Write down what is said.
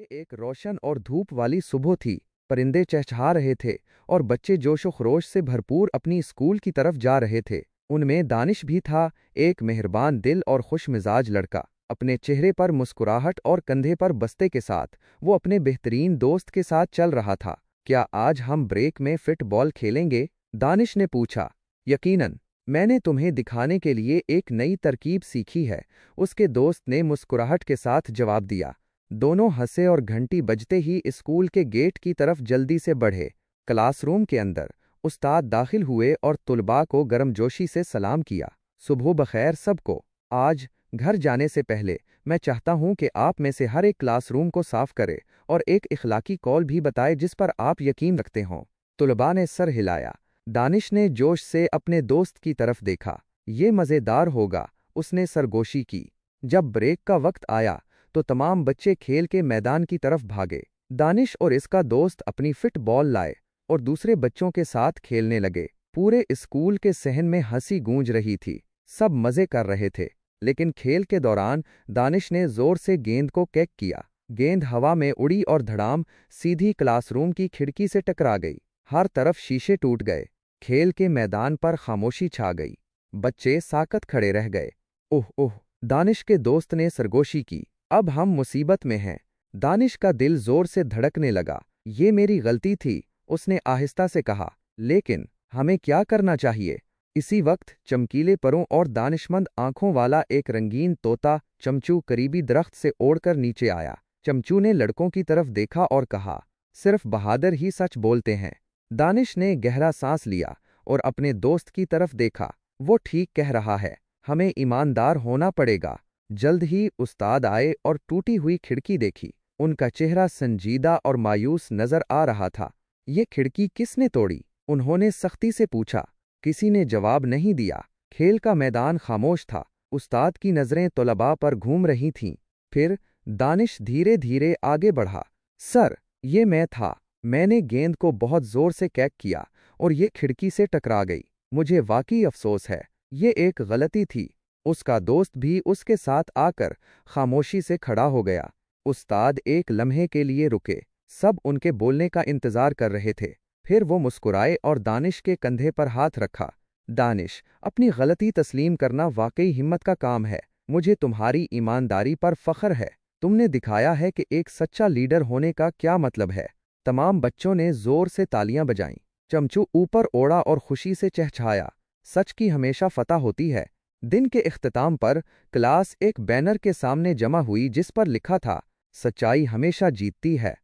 ये एक रोशन और धूप वाली सुबह थी। परिंदे चहचहा रहे थे और बच्चे जोशो खरोश से भरपूर अपनी स्कूल की तरफ जा रहे थे। उनमें दानिश भी था, एक मेहरबान दिल और खुश मिजाज लड़का। अपने चेहरे पर मुस्कुराहट और कंधे पर बस्ते के साथ वो अपने बेहतरीन दोस्त के साथ चल रहा था। क्या आज हम ब्रेक में फुटबॉल खेलेंगे? दानिश ने पूछा। यकीनन, मैंने तुम्हें दिखाने के लिए एक नई तरकीब सीखी है, उसके दोस्त ने मुस्कुराहट के साथ जवाब दिया। दोनों हंसे और घंटी बजते ही स्कूल के गेट की तरफ जल्दी से बढ़े। क्लासरूम के अंदर उस्ताद दाखिल हुए और तुलबा को गर्मजोशी से सलाम किया। सुबह बखैर सबको। आज घर जाने से पहले मैं चाहता हूं कि आप में से हर एक क्लासरूम को साफ करे और एक इखलाकी कॉल भी बताए जिस पर आप यकीन रखते हों। तुलबा ने सर हिलाया। दानिश ने जोश से अपने दोस्त की तरफ देखा। ये मज़ेदार होगा, उसने सरगोशी की। जब ब्रेक का वक्त आया तो तमाम बच्चे खेल के मैदान की तरफ भागे। दानिश और इसका दोस्त अपनी फिट बॉल लाए और दूसरे बच्चों के साथ खेलने लगे। पूरे स्कूल के सहन में हंसी गूंज रही थी। सब मजे कर रहे थे, लेकिन खेल के दौरान दानिश ने जोर से गेंद को कैच किया। गेंद हवा में उड़ी और धड़ाम सीधी क्लासरूम की खिड़की से टकरा गई। हर तरफ शीशे टूट गए। खेल के मैदान पर खामोशी छा गई। बच्चे साकत खड़े रह गए। ओह ओह, दानिश के दोस्त ने सरगोशी की। अब हम मुसीबत में हैं। दानिश का दिल जोर से धड़कने लगा। ये मेरी गलती थी, उसने आहिस्ता से कहा। लेकिन हमें क्या करना चाहिए? इसी वक्त चमकीले परों और दानिशमंद आंखों वाला एक रंगीन तोता चमचू करीबी दरख्त से ओढ़कर नीचे आया। चमचू ने लड़कों की तरफ देखा और कहा, सिर्फ बहादुर ही सच बोलते हैं। दानिश ने गहरा सांस लिया और अपने दोस्त की तरफ देखा। वो ठीक कह रहा है, हमें ईमानदार होना पड़ेगा। जल्द ही उस्ताद आए और टूटी हुई खिड़की देखी। उनका चेहरा संजीदा और मायूस नजर आ रहा था। ये खिड़की किसने तोड़ी? उन्होंने सख्ती से पूछा। किसी ने जवाब नहीं दिया। खेल का मैदान खामोश था। उस्ताद की नजरें तुलबा पर घूम रही थीं। फिर दानिश धीरे धीरे आगे बढ़ा। सर, ये मैं था। मैंने गेंद को बहुत जोर से कैच किया और ये खिड़की से टकरा गई। मुझे वाकई अफसोस है, ये एक गलती थी। उसका दोस्त भी उसके साथ आकर खामोशी से खड़ा हो गया। उस्ताद एक लम्हे के लिए रुके। सब उनके बोलने का इंतजार कर रहे थे। फिर वो मुस्कुराए और दानिश के कंधे पर हाथ रखा। दानिश, अपनी गलती तस्लीम करना वाकई हिम्मत का काम है। मुझे तुम्हारी ईमानदारी पर फख्र है। तुमने दिखाया है कि एक सच्चा लीडर होने का क्या मतलब है। तमाम बच्चों ने जोर से तालियां बजाईं। चमचू ऊपर ओढ़ा और खुशी से चहचहाया। सच की हमेशा फतह होती है। दिन के इख्तिताम पर क्लास एक बैनर के सामने जमा हुई जिस पर लिखा था, सच्चाई हमेशा जीतती है।